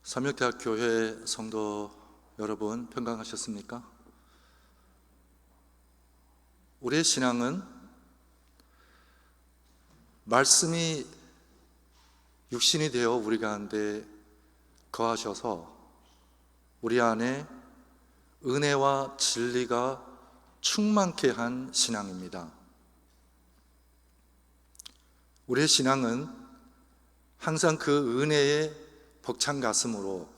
삼육대학교회 성도 여러분, 평강하셨습니까? 우리의 신앙은 말씀이 육신이 되어 우리 가운데 거하셔서 우리 안에 은혜와 진리가 충만케 한 신앙입니다. 우리의 신앙은 항상 그 은혜에 벅찬 가슴으로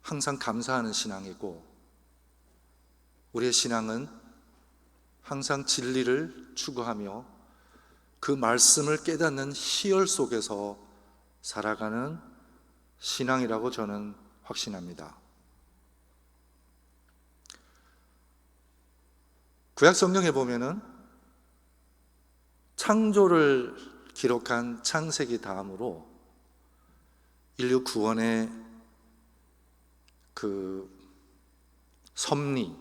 항상 감사하는 신앙이고, 우리의 신앙은 항상 진리를 추구하며 그 말씀을 깨닫는 희열 속에서 살아가는 신앙이라고 저는 확신합니다. 구약 성경에 보면은 창조를 기록한 창세기 다음으로 인류 구원의 그 섭리,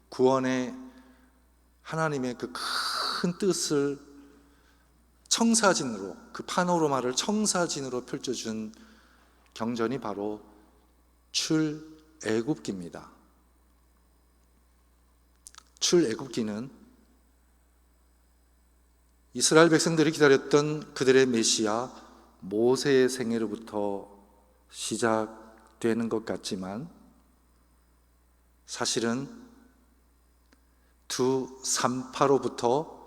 구원의 하나님의 그 큰 뜻을 청사진으로, 그 파노라마를 청사진으로 펼쳐준 경전이 바로 출애굽기입니다. 출애굽기는 이스라엘 백성들이 기다렸던 그들의 메시아 모세의 생애로부터 시작되는 것 같지만, 사실은 두 산파로부터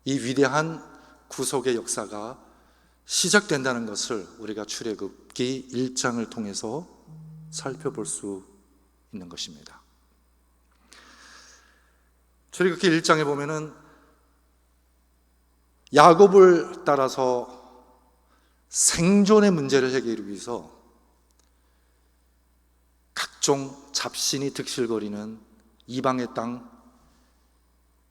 이 위대한 구속의 역사가 시작된다는 것을 우리가 출애굽기 1장을 통해서 살펴볼 수 있는 것입니다. 출애굽기 1장에 보면은 야곱을 따라서 생존의 문제를 해결하기 위해서 각종 잡신이 득실거리는 이방의 땅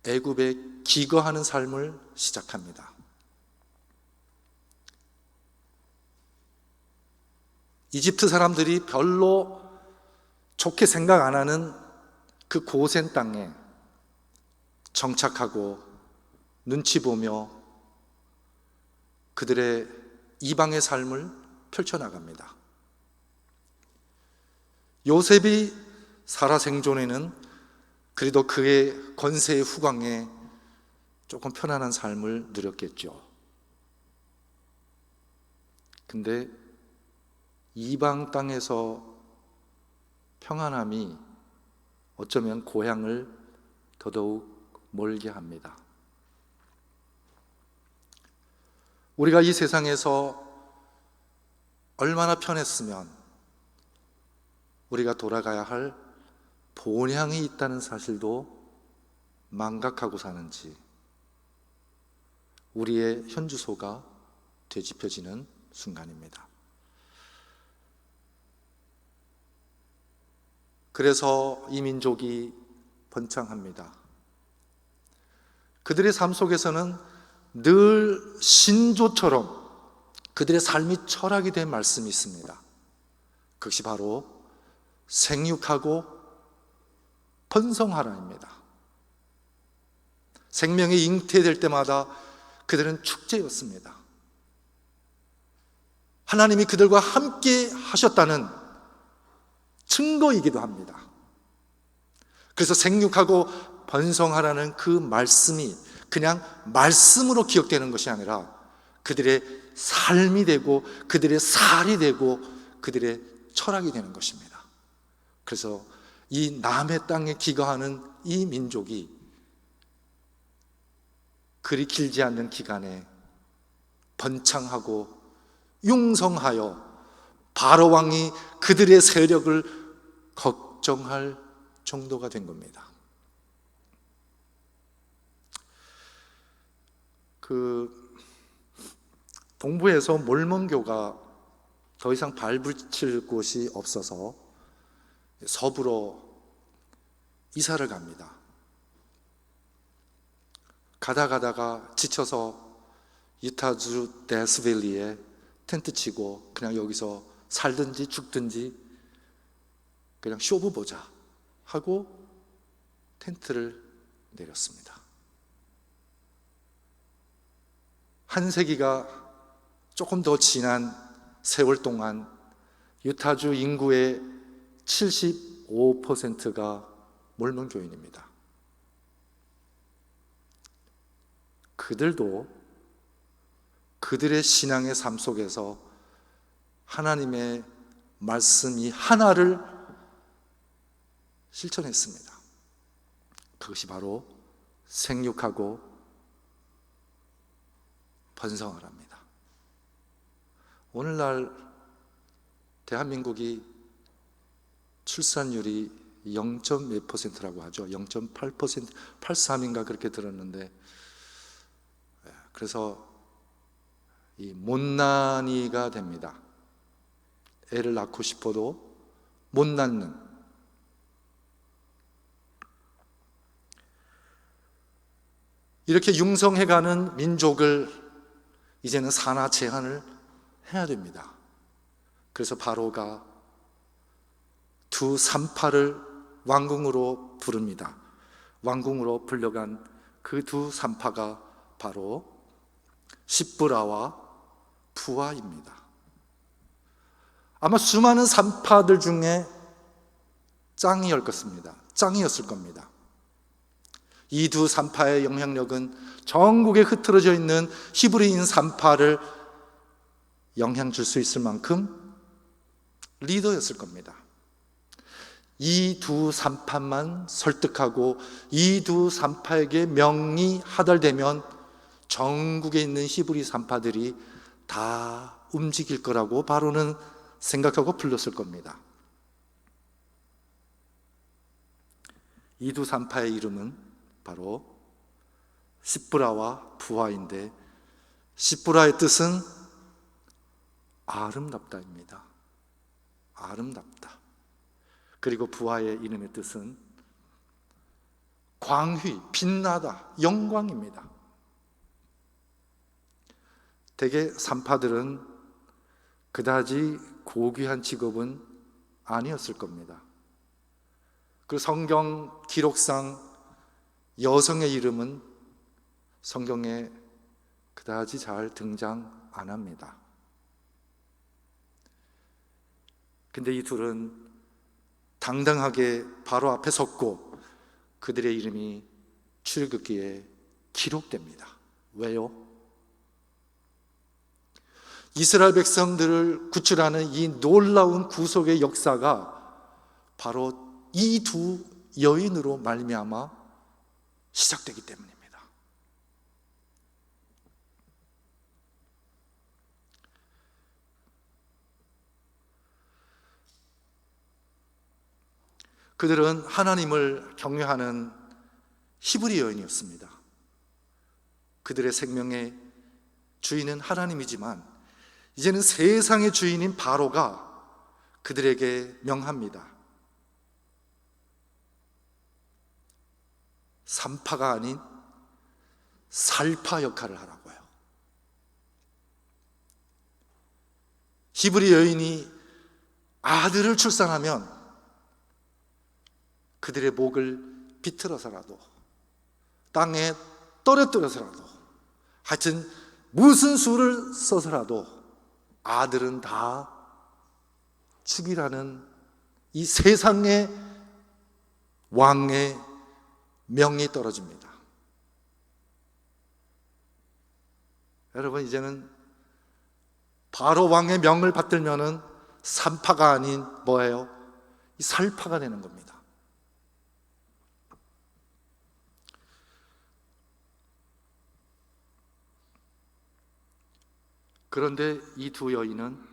애굽에 기거하는 삶을 시작합니다. 이집트 사람들이 별로 좋게 생각 안 하는 그 고센 땅에 정착하고 눈치 보며 그들의 이방의 삶을 펼쳐나갑니다. 요셉이 살아 생존에는 그래도 그의 권세의 후광에 조금 편안한 삶을 누렸겠죠. 근데 이방 땅에서 평안함이 어쩌면 고향을 더더욱 멀게 합니다. 우리가 이 세상에서 얼마나 편했으면 우리가 돌아가야 할 본향이 있다는 사실도 망각하고 사는지 우리의 현주소가 되짚혀지는 순간입니다. 그래서 이 민족이 번창합니다. 그들의 삶 속에서는 늘 신조처럼 그들의 삶이 철학이 된 말씀이 있습니다. 그것이 바로 생육하고 번성하라입니다. 생명이 잉태될 때마다 그들은 축제였습니다. 하나님이 그들과 함께 하셨다는 증거이기도 합니다. 그래서 생육하고 번성하라는 그 말씀이 그냥 말씀으로 기억되는 것이 아니라 그들의 삶이 되고 그들의 살이 되고 그들의 철학이 되는 것입니다. 그래서 이 남의 땅에 기거하는 이 민족이 그리 길지 않는 기간에 번창하고 융성하여 바로 왕이 그들의 세력을 걱정할 정도가 된 겁니다. 동부에서 몰몬교가 더 이상 발붙일 곳이 없어서 서부로 이사를 갑니다. 가다가 지쳐서 유타주 데스밸리에 텐트 치고 그냥 여기서 살든지 죽든지 그냥 쇼부 보자 하고 텐트를 내렸습니다. 한 세기가 조금 더 지난 세월 동안 유타주 인구의 75%가 몰몬 교인입니다. 그들도 그들의 신앙의 삶 속에서 하나님의 말씀이 하나를 실천했습니다. 그것이 바로 생육하고 번성하랍니다. 오늘날 대한민국이 출산율이 0.몇 %라고 하죠. 0.8%, 83인가 그렇게 들었는데, 그래서 이 못난이가 됩니다. 애를 낳고 싶어도 못 낳는. 이렇게 융성해가는 민족을 이제는 산하 제한을 해야 됩니다. 그래서 바로가 두 산파를 왕궁으로 부릅니다. 왕궁으로 불려간 그 두 산파가 바로 십브라와 부하입니다. 아마 수많은 산파들 중에 짱이었을 겁니다. 이 두 산파의 영향력은 전국에 흩어져 있는 히브리인 산파를 영향 줄 수 있을 만큼 리더였을 겁니다. 이 두 산파만 설득하고 이 두 산파에게 명이 하달되면 전국에 있는 히브리 산파들이 다 움직일 거라고 바로는 생각하고 불렀을 겁니다. 이 두 산파의 이름은 바로 십브라와 부하인데, 십브라의 뜻은 아름답다입니다. 아름답다. 그리고 부하의 이름의 뜻은 광휘, 빛나다, 영광입니다. 대개 산파들은 그다지 고귀한 직업은 아니었을 겁니다. 그 성경 기록상 여성의 이름은 성경에 그다지 잘 등장 안 합니다. 근데 이 둘은 당당하게 바로 앞에 섰고 그들의 이름이 출애굽기에 기록됩니다. 왜요? 이스라엘 백성들을 구출하는 이 놀라운 구속의 역사가 바로 이 두 여인으로 말미암아 시작되기 때문입니다. 그들은 하나님을 경외하는 히브리 여인이었습니다. 그들의 생명의 주인은 하나님이지만 이제는 세상의 주인인 바로가 그들에게 명합니다. 산파가 아닌 살파 역할을 하라고요. 히브리 여인이 아들을 출산하면 그들의 목을 비틀어서라도 땅에 떨어뜨려서라도 하여튼 무슨 수를 써서라도 아들은 다 죽이라는 이 세상의 왕의 명이 떨어집니다. 여러분, 이제는 바로 왕의 명을 받들면은 산파가 아닌 뭐예요? 이 살파가 되는 겁니다. 그런데 이 두 여인은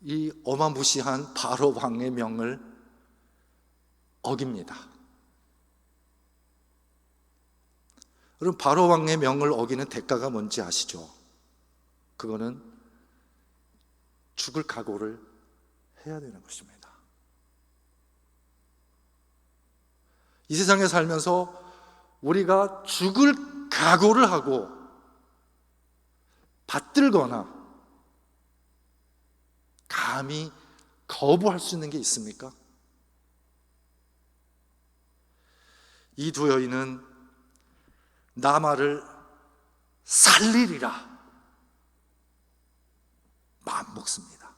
이 어마무시한 바로 왕의 명을 어깁니다. 여러분, 바로 왕의 명을 어기는 대가가 뭔지 아시죠? 그거는 죽을 각오를 해야 되는 것입니다. 이 세상에 살면서 우리가 죽을 각오를 하고 받들거나 감히 거부할 수 있는 게 있습니까? 이 두 여인은 나마를 살리리라 마음 먹습니다.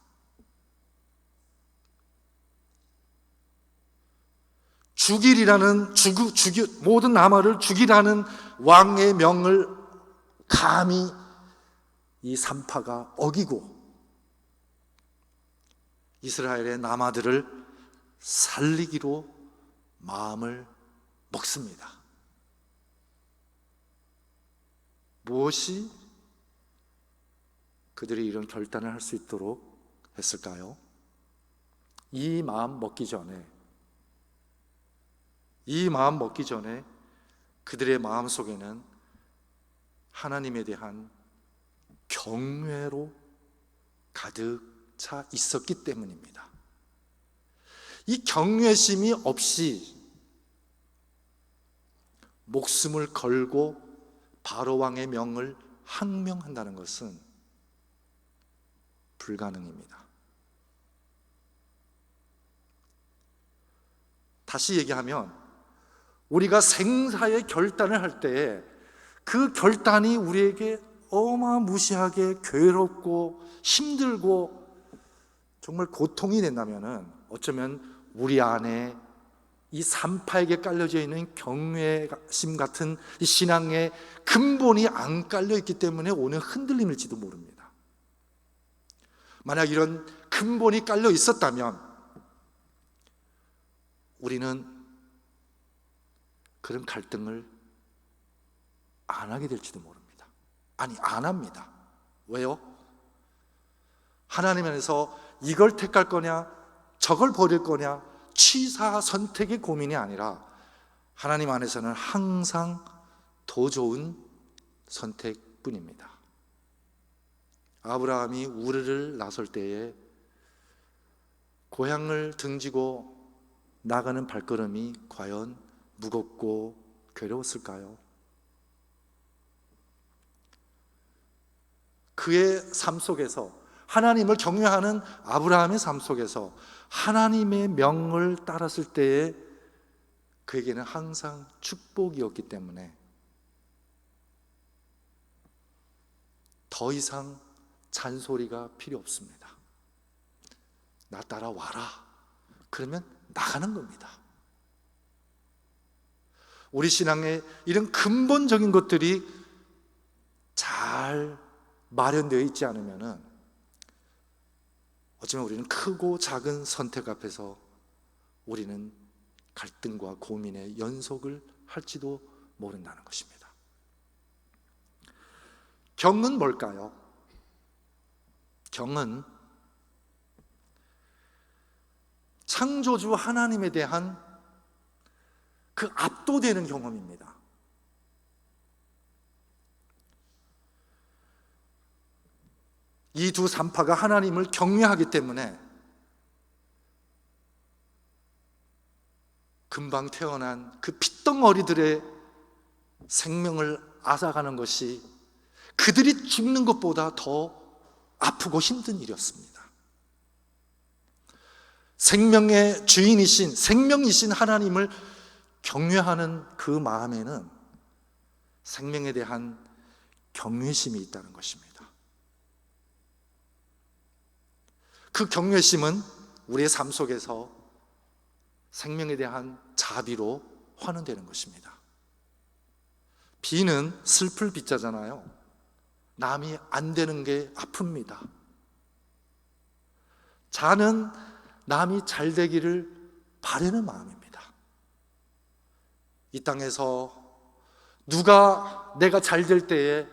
모든 나라를 죽이라는 왕의 명을 감히 이 산파가 어기고 이스라엘의 남아들을 살리기로 마음을 먹습니다. 무엇이 그들이 이런 결단을 할 수 있도록 했을까요? 이 마음 먹기 전에 그들의 마음 속에는 하나님에 대한 경외로 가득 차 있었기 때문입니다. 이 경외심이 없이 목숨을 걸고 바로 왕의 명을 항명한다는 것은 불가능입니다. 다시 얘기하면 우리가 생사의 결단을 할 때에 그 결단이 우리에게 어마무시하게 괴롭고 힘들고 정말 고통이 된다면 어쩌면 우리 안에 이 산파에게 깔려져 있는 경외심 같은 이 신앙의 근본이 안 깔려 있기 때문에 오는 흔들림일지도 모릅니다. 만약 이런 근본이 깔려 있었다면 우리는 그런 갈등을 안 하게 될지도 모릅니다. 아니, 안 합니다. 왜요? 하나님 안에서 이걸 택할 거냐 저걸 버릴 거냐 취사 선택의 고민이 아니라 하나님 안에서는 항상 더 좋은 선택뿐입니다. 아브라함이 우르를 나설 때에 고향을 등지고 나가는 발걸음이 과연 무겁고 괴로웠을까요? 그의 삶 속에서 하나님을 경외하는 아브라함의 삶 속에서 하나님의 명을 따랐을 때에 그에게는 항상 축복이었기 때문에 더 이상 잔소리가 필요 없습니다. 나 따라와라. 그러면 나가는 겁니다. 우리 신앙에 이런 근본적인 것들이 잘 마련되어 있지 않으면 어쩌면 우리는 크고 작은 선택 앞에서 우리는 갈등과 고민의 연속을 할지도 모른다는 것입니다. 경은 뭘까요? 경은 창조주 하나님에 대한 그 압도되는 경험입니다. 이 두 산파가 하나님을 경외하기 때문에 금방 태어난 그 핏덩어리들의 생명을 앗아가는 것이 그들이 죽는 것보다 더 아프고 힘든 일이었습니다. 생명의 주인이신, 생명이신 하나님을 경외하는 그 마음에는 생명에 대한 경외심이 있다는 것입니다. 그 경외심은 우리의 삶 속에서 생명에 대한 자비로 환원되는 것입니다. 비는 슬플 비자잖아요. 남이 안 되는 게 아픕니다. 자는 남이 잘 되기를 바라는 마음입니다. 이 땅에서 누가 내가 잘 될 때에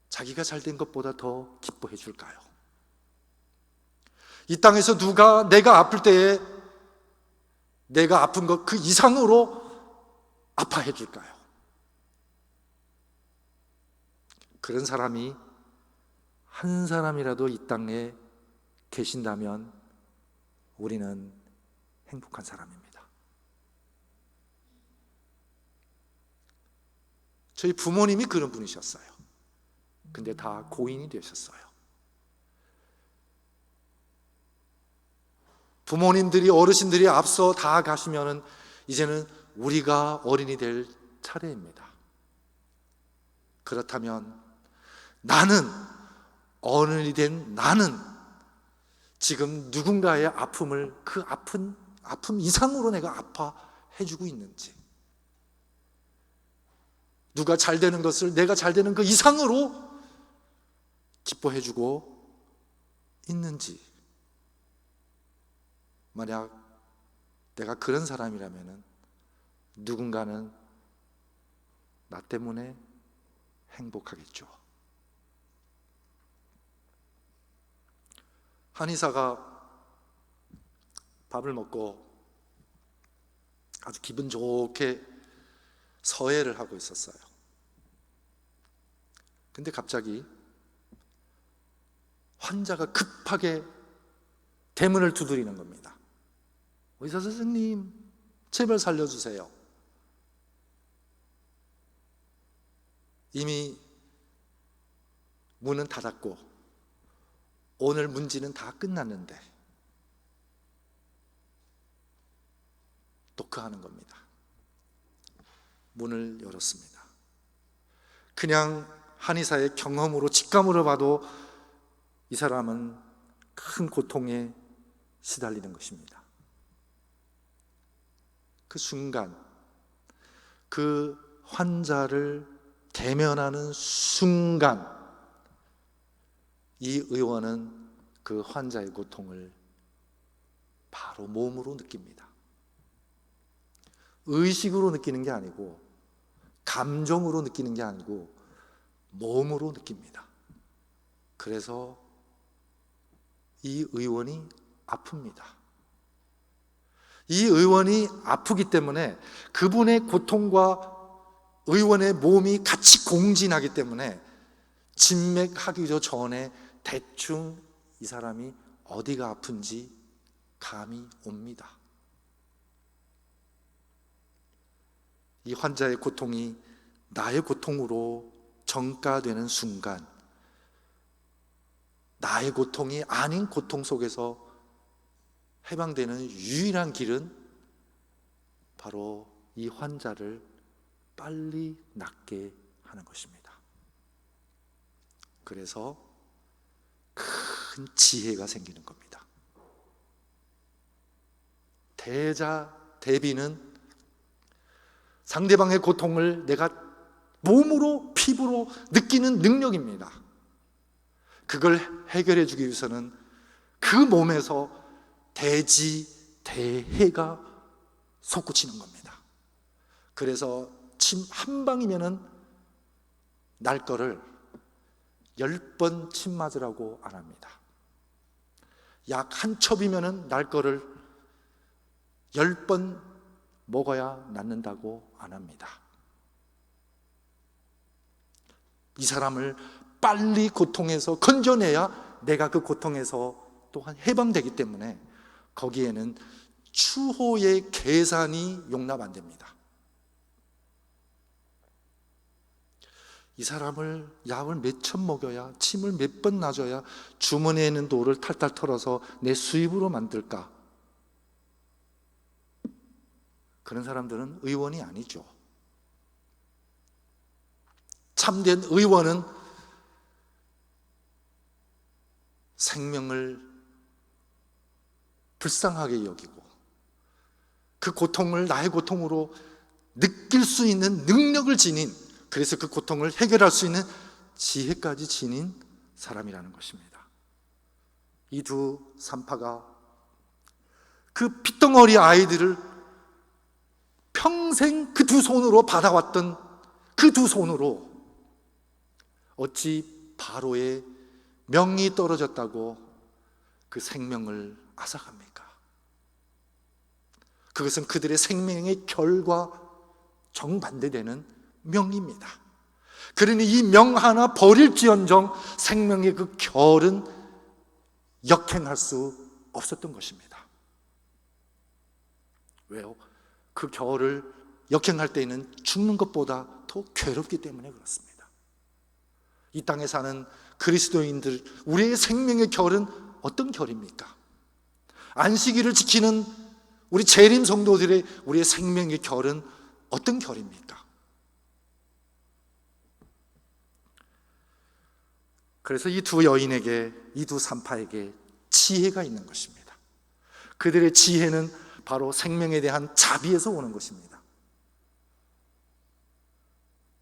자기가 잘 된 것보다 더 기뻐해 줄까요? 이 땅에서 누가 내가 아플 때에 내가 아픈 것 그 이상으로 아파해 줄까요? 그런 사람이 한 사람이라도 이 땅에 계신다면 우리는 행복한 사람입니다. 저희 부모님이 그런 분이셨어요. 근데 다 고인이 되셨어요. 부모님들이, 어르신들이 앞서 다 가시면은 이제는 우리가 어린이 될 차례입니다. 그렇다면 나는, 어른이 된 나는 지금 누군가의 아픔을, 그 아픈 아픔 이상으로 내가 아파해주고 있는지, 누가 잘 되는 것을 내가 잘 되는 그 이상으로 기뻐해주고 있는지. 만약 내가 그런 사람이라면 누군가는 나 때문에 행복하겠죠. 한의사가 밥을 먹고 아주 기분 좋게 서예를 하고 있었어요. 근데 갑자기 환자가 급하게 대문을 두드리는 겁니다. 의사 선생님, 제발 살려주세요. 이미 문은 닫았고 오늘 문지는 다 끝났는데 노크하는 겁니다. 문을 열었습니다. 그냥 한의사의 경험으로, 직감으로 봐도 이 사람은 큰 고통에 시달리는 것입니다. 그 순간, 그 환자를 대면하는 순간, 이 의원은 그 환자의 고통을 바로 몸으로 느낍니다. 의식으로 느끼는 게 아니고, 감정으로 느끼는 게 아니고 몸으로 느낍니다. 그래서 이 의원이 아픕니다. 이 의원이 아프기 때문에 그분의 고통과 의원의 몸이 같이 공진하기 때문에 진맥하기도 전에 대충 이 사람이 어디가 아픈지 감이 옵니다. 이 환자의 고통이 나의 고통으로 전가되는 순간, 나의 고통이 아닌 고통 속에서 해방되는 유일한 길은 바로 이 환자를 빨리 낫게 하는 것입니다. 그래서 큰 지혜가 생기는 겁니다. 대자대비는 상대방의 고통을 내가 몸으로, 피부로 느끼는 능력입니다. 그걸 해결해 주기 위해서는 그 몸에서 대지대해가 솟구치는 겁니다. 그래서 침 한 방이면은 날 거를 10번 침 맞으라고 안 합니다. 약 한 첩이면은 날 거를 10번 먹어야 낫는다고 안 합니다. 이 사람을 빨리 고통에서 건져내야 내가 그 고통에서 또한 해방되기 때문에 거기에는 추호의 계산이 용납 안 됩니다. 이 사람을 약을 몇 첩 먹여야, 침을 몇 번 놔줘야 주머니에 있는 돌을 탈탈 털어서 내 수입으로 만들까? 그런 사람들은 의원이 아니죠. 참된 의원은 생명을 불쌍하게 여기고 그 고통을 나의 고통으로 느낄 수 있는 능력을 지닌, 그래서 그 고통을 해결할 수 있는 지혜까지 지닌 사람이라는 것입니다. 이 두 산파가 그 핏덩어리 아이들을 평생 그 두 손으로 받아왔던 그 두 손으로 어찌 바로의 명이 떨어졌다고 그 생명을 앗아갑니까? 그것은 그들의 생명의 결과 정반대되는 명입니다. 그러니 이 명 하나 버릴지언정 생명의 그 결은 역행할 수 없었던 것입니다. 왜요? 그 결을 역행할 때에는 죽는 것보다 더 괴롭기 때문에 그렇습니다. 이 땅에 사는 그리스도인들, 우리의 생명의 결은 어떤 결입니까? 안식일을 지키는 우리 재림 성도들의 우리의 생명의 결은 어떤 결입니까? 그래서 이 두 여인에게, 이 두 산파에게 지혜가 있는 것입니다. 그들의 지혜는 바로 생명에 대한 자비에서 오는 것입니다.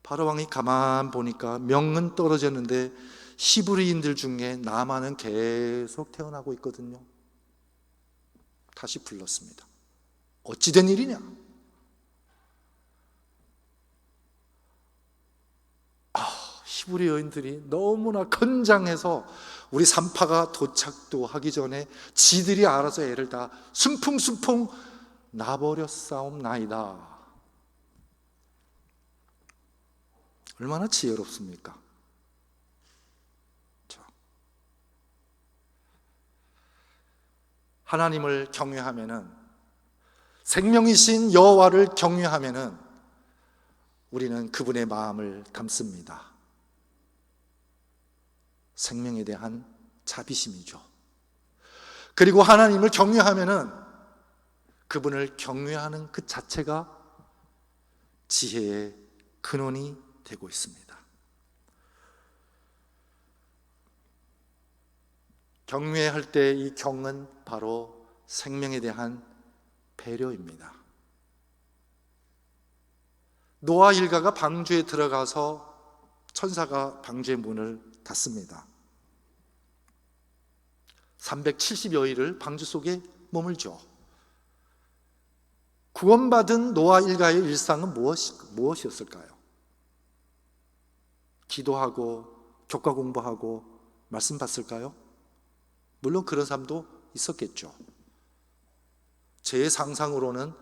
바로왕이 가만 보니까 명은 떨어졌는데 히브리인들 중에 나만은 계속 태어나고 있거든요. 다시 불렀습니다. 어찌된 일이냐? 히브리 여인들이 너무나 건장해서 우리 산파가 도착도 하기 전에 지들이 알아서 애를 다 순풍순풍 낳아버렸사옵나이다. 얼마나 지혜롭습니까? 하나님을 경외하면은, 생명이신 여호와를 경외하면은 우리는 그분의 마음을 담습니다. 생명에 대한 자비심이죠. 그리고 하나님을 경외하면은 그분을 경외하는 그 자체가 지혜의 근원이 되고 있습니다. 경외할 때 이 경은 바로 생명에 대한 배려입니다. 노아 일가가 방주에 들어가서 천사가 방주의 문을 닫습니다. 370여일을 방주 속에 머물죠. 구원받은 노아 일가의 일상은 무엇이었을까요? 기도하고 교과 공부하고 말씀 받을까요? 물론 그런 삶도 있었겠죠. 제 상상으로는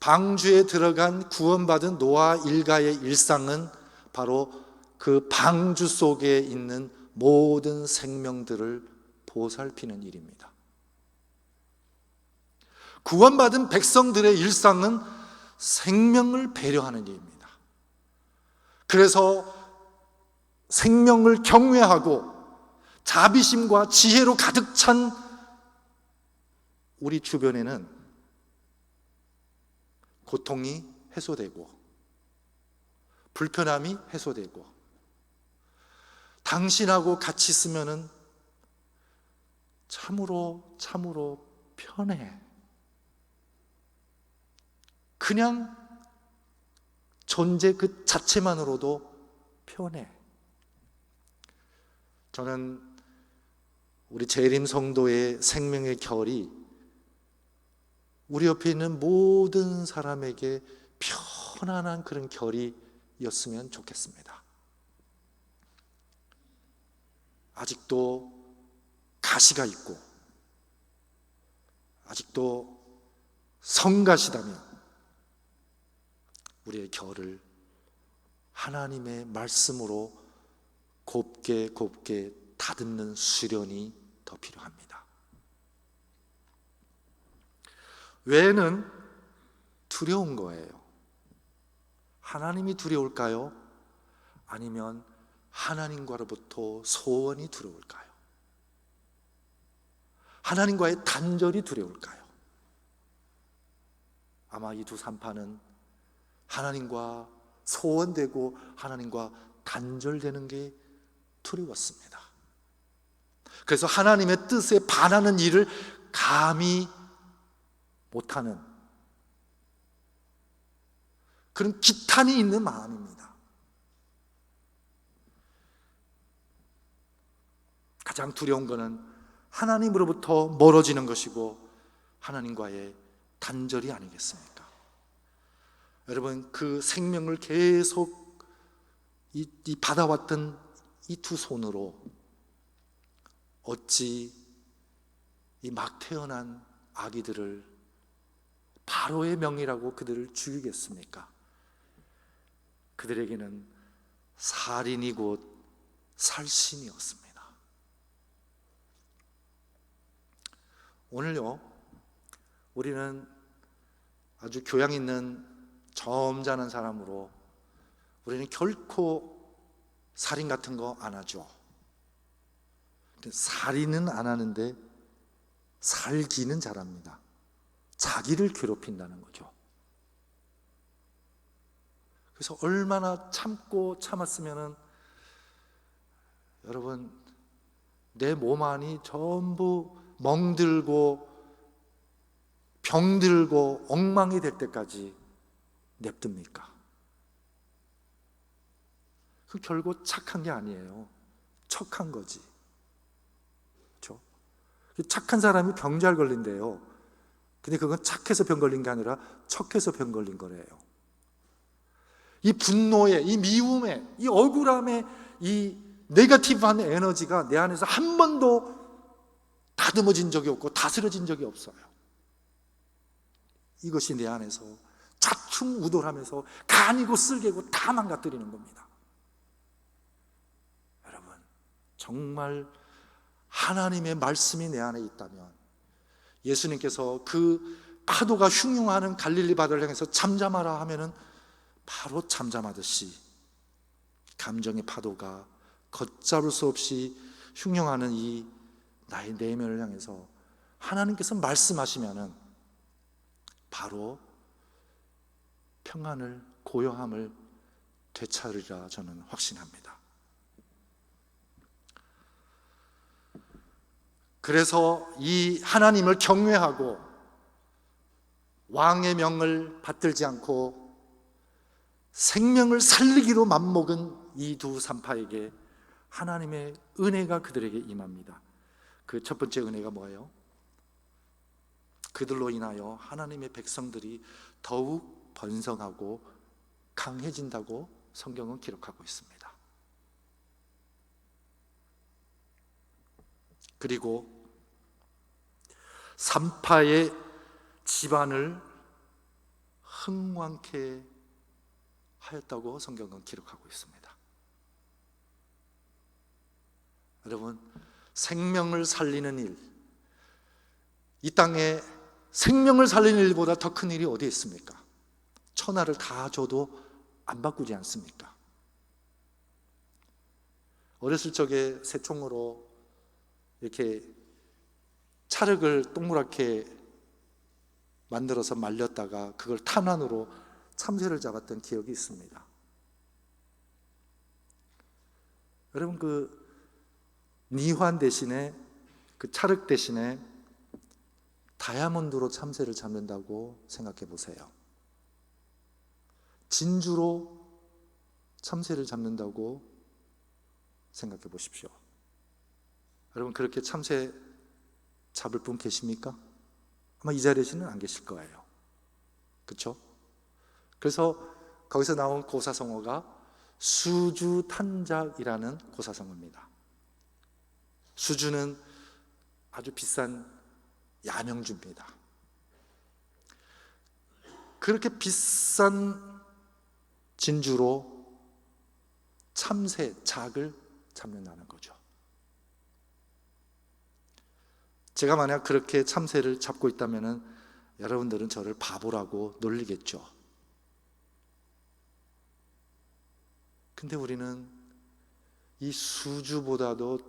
방주에 들어간 구원받은 노아 일가의 일상은 바로 그 방주 속에 있는 모든 생명들을 보살피는 일입니다. 구원받은 백성들의 일상은 생명을 배려하는 일입니다. 그래서 생명을 경외하고 자비심과 지혜로 가득 찬 우리 주변에는 고통이 해소되고 불편함이 해소되고 당신하고 같이 있으면은 참으로 편해. 그냥 존재 그 자체만으로도 편해. 저는 우리 재림 성도의 생명의 결이 우리 옆에 있는 모든 사람에게 편안한 그런 결이었으면 좋겠습니다. 아직도 가시가 있고 아직도 성가시다면 우리의 결을 하나님의 말씀으로 곱게 다듬는 수련이 더 필요합니다. 왜는 두려운 거예요. 하나님이 두려울까요? 아니면 하나님과로부터 소원이 두려울까요? 하나님과의 단절이 두려울까요? 아마 이 두 산파는 하나님과 소원되고 하나님과 단절되는 게 두려웠습니다. 그래서 하나님의 뜻에 반하는 일을 감히 못하는 그런 기탄이 있는 마음입니다. 가장 두려운 것은 하나님으로부터 멀어지는 것이고 하나님과의 단절이 아니겠습니까? 여러분, 그 생명을 계속 이 받아왔던 이 두 손으로 어찌 이 막 태어난 아기들을 바로의 명이라고 그들을 죽이겠습니까? 그들에게는 살인이 곧 살신이었습니다. 오늘요, 우리는 아주 교양 있는 점잖은 사람으로 우리는 결코 살인 같은 거 안 하죠. 살인은 안 하는데 살기는 잘합니다. 자기를 괴롭힌다는 거죠. 그래서 얼마나 참았으면은 여러분, 내 몸 안이 전부 멍들고 병들고 엉망이 될 때까지 냅둡니까? 그 결국 착한 게 아니에요. 척한 거지. 그렇죠? 착한 사람이 병 잘 걸린대요. 근데 그건 착해서 병 걸린 게 아니라 척해서 병 걸린 거래요. 이 분노의, 이 미움의, 이 억울함의, 이 네거티브한 에너지가 내 안에서 한 번도 다듬어진 적이 없고 다스려진 적이 없어요. 이것이 내 안에서 좌충우돌하면서 간이고 쓸개고 다 망가뜨리는 겁니다. 여러분, 정말 하나님의 말씀이 내 안에 있다면, 예수님께서 그 파도가 흉흉하는 갈릴리 바다를 향해서 잠잠하라 하면은 바로 잠잠하듯이 감정의 파도가 걷잡을 수 없이 흉흉하는 이 나의 내면을 향해서 하나님께서 말씀하시면은 바로 평안을, 고요함을 되찾으리라 저는 확신합니다. 그래서 이 하나님을 경외하고 왕의 명을 받들지 않고 생명을 살리기로 맘먹은 이 두 산파에게 하나님의 은혜가 그들에게 임합니다. 그 첫 번째 은혜가 뭐예요? 그들로 인하여 하나님의 백성들이 더욱 번성하고 강해진다고 성경은 기록하고 있습니다. 그리고 산파의 집안을 흥왕케 하였다고 성경은 기록하고 있습니다. 여러분, 생명을 살리는 일, 이 땅에 생명을 살리는 일보다 더 큰 일이 어디 있습니까? 천하를 다 줘도 안 바꾸지 않습니까? 어렸을 적에 새총으로 이렇게 찰흙을 동그랗게 만들어서 말렸다가 그걸 탄환으로 참새를 잡았던 기억이 있습니다. 여러분, 그 니환 대신에, 그 찰흙 대신에 다이아몬드로 참새를 잡는다고 생각해 보세요. 진주로 참새를 잡는다고 생각해 보십시오. 여러분, 그렇게 참새 잡을 분 계십니까? 아마 이 자리에는 안 계실 거예요. 그렇죠? 그래서 거기서 나온 고사성어가 수주탄작이라는 고사성어입니다. 수주는 아주 비싼 야명주입니다. 그렇게 비싼 진주로 참새, 작을 잡는다는 거죠. 제가 만약 그렇게 참새를 잡고 있다면 여러분들은 저를 바보라고 놀리겠죠. 근데 우리는 이 수주보다도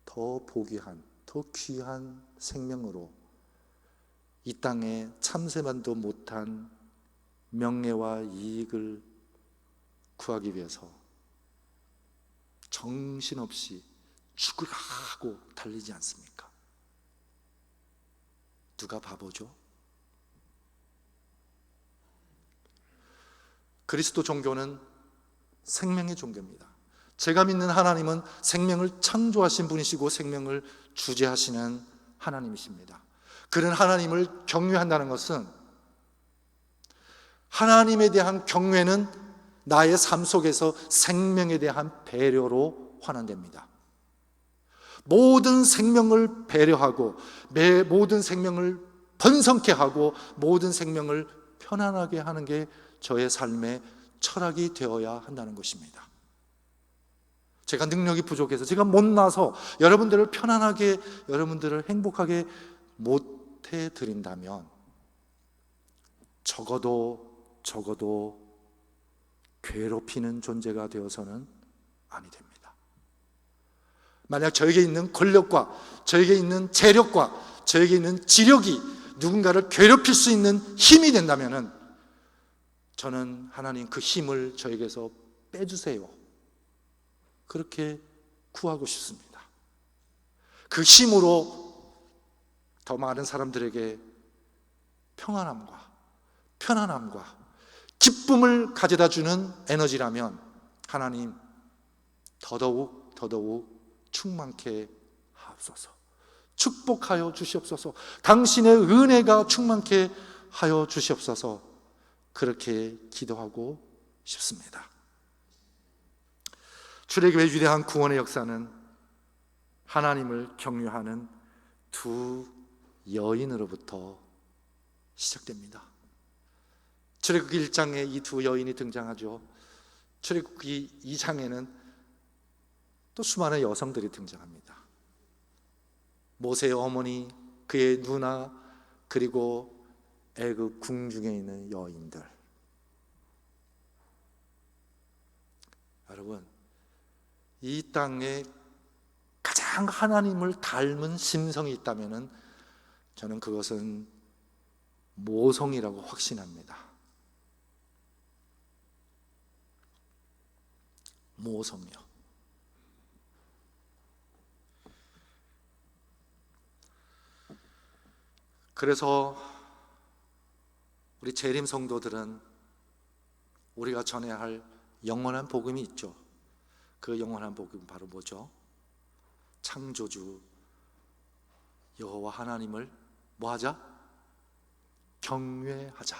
더 보귀한, 더 귀한 생명으로 이 땅에 참새만도 못한 명예와 이익을 구하기 위해서 정신없이 죽으라 하고 달리지 않습니까? 누가 바보죠? 그리스도 종교는 생명의 종교입니다. 제가 믿는 하나님은 생명을 창조하신 분이시고 생명을 주재하시는 하나님이십니다. 그런 하나님을 경외한다는 것은, 하나님에 대한 경외는 나의 삶 속에서 생명에 대한 배려로 환원됩니다. 모든 생명을 배려하고 모든 생명을 번성케 하고 모든 생명을 편안하게 하는 게 저의 삶의 철학이 되어야 한다는 것입니다. 제가 능력이 부족해서, 제가 못나서 여러분들을 편안하게, 여러분들을 행복하게 못해 드린다면 적어도 괴롭히는 존재가 되어서는 아니 됩니다. 만약 저에게 있는 권력과 저에게 있는 재력과 저에게 있는 지력이 누군가를 괴롭힐 수 있는 힘이 된다면 저는 하나님 그 힘을 저에게서 빼주세요, 그렇게 구하고 싶습니다. 그 힘으로 더 많은 사람들에게 평안함과 편안함과 기쁨을 가져다 주는 에너지라면 하나님 더더욱 충만케 하옵소서. 축복하여 주시옵소서. 당신의 은혜가 충만케 하여 주시옵소서. 그렇게 기도하고 싶습니다. 출애굽의 위대한 구원의 역사는 하나님을 경외하는 두 여인으로부터 시작됩니다. 출애굽기 1장에 이 두 여인이 등장하죠. 출애굽기 2장에는 또 수많은 여성들이 등장합니다. 모세의 어머니, 그의 누나, 그리고 애굽 궁중에 있는 여인들. 여러분, 이 땅에 가장 하나님을 닮은 심성이 있다면 저는 그것은 모성이라고 확신합니다. 모성이요. 그래서 우리 재림 성도들은 우리가 전해야 할 영원한 복음이 있죠. 그 영원한 복음은 바로 뭐죠? 창조주 여호와 하나님을 뭐하자? 경외하자.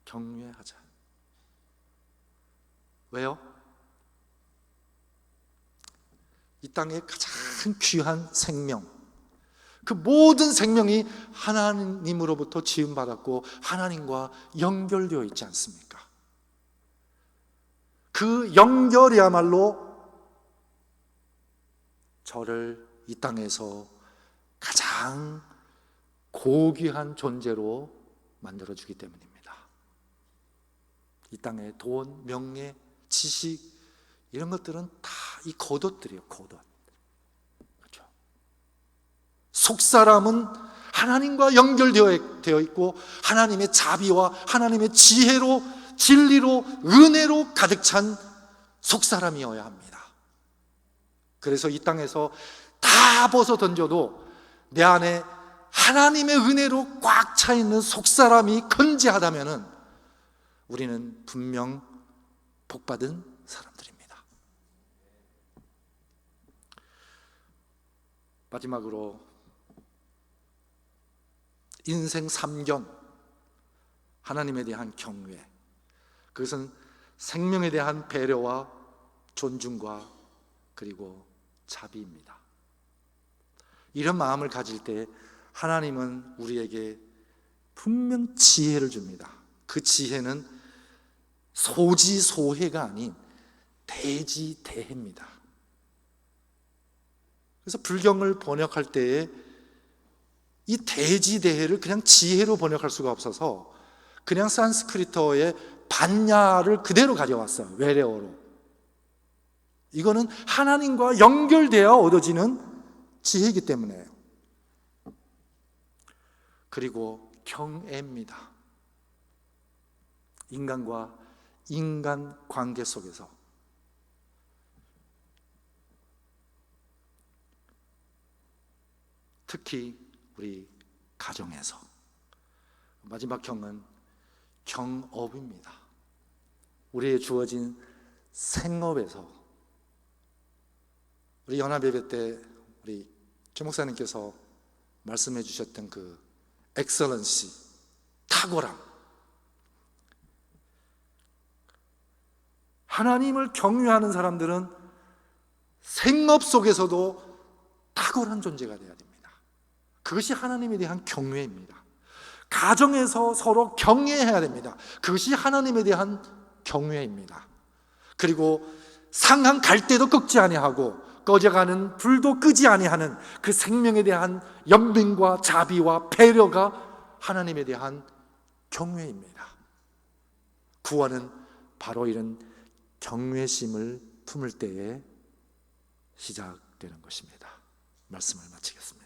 경외하자. 왜요? 이 땅의 가장 귀한 생명, 그 모든 생명이 하나님으로부터 지음받았고 하나님과 연결되어 있지 않습니까? 그 연결이야말로 저를 이 땅에서 가장 고귀한 존재로 만들어주기 때문입니다. 이 땅의 돈, 명예, 지식 이런 것들은 다 이 겉옷들이에요. 겉옷. 그렇죠? 속사람은 하나님과 연결되어 있고 하나님의 자비와 하나님의 지혜로, 진리로, 은혜로 가득 찬 속사람이어야 합니다. 그래서 이 땅에서 다 벗어 던져도 내 안에 하나님의 은혜로 꽉 차 있는 속사람이 건재하다면 우리는 분명 복받은 사람들입니다. 마지막으로 인생 3견, 하나님에 대한 경외, 그것은 생명에 대한 배려와 존중과 그리고 자비입니다. 이런 마음을 가질 때 하나님은 우리에게 분명 지혜를 줍니다. 그 지혜는 소지소해가 아닌 대지대해입니다. 그래서 불경을 번역할 때에 이 대지대해를 그냥 지혜로 번역할 수가 없어서 그냥 산스크리트어의 반야를 그대로 가져왔어요. 외래어로. 이거는 하나님과 연결되어 얻어지는 지혜이기 때문에요. 그리고 경애입니다. 인간과 인간 관계 속에서 특히 우리 가정에서 마지막 경은 경업입니다. 우리의 주어진 생업에서 우리 연합예배 때 우리 최 목사님께서 말씀해 주셨던 그 엑셀런시, 탁월함, 하나님을 경외하는 사람들은 생업 속에서도 탁월한 존재가 되어야 됩니다. 그것이 하나님에 대한 경외입니다. 가정에서 서로 경외해야 됩니다. 그것이 하나님에 대한 경외입니다. 그리고 상한 갈대도 꺾지 아니하고 꺼져가는 불도 끄지 아니하는 그 생명에 대한 연민과 자비와 배려가 하나님에 대한 경외입니다. 구원은 바로 이런 경외심을 품을 때에 시작되는 것입니다. 말씀을 마치겠습니다.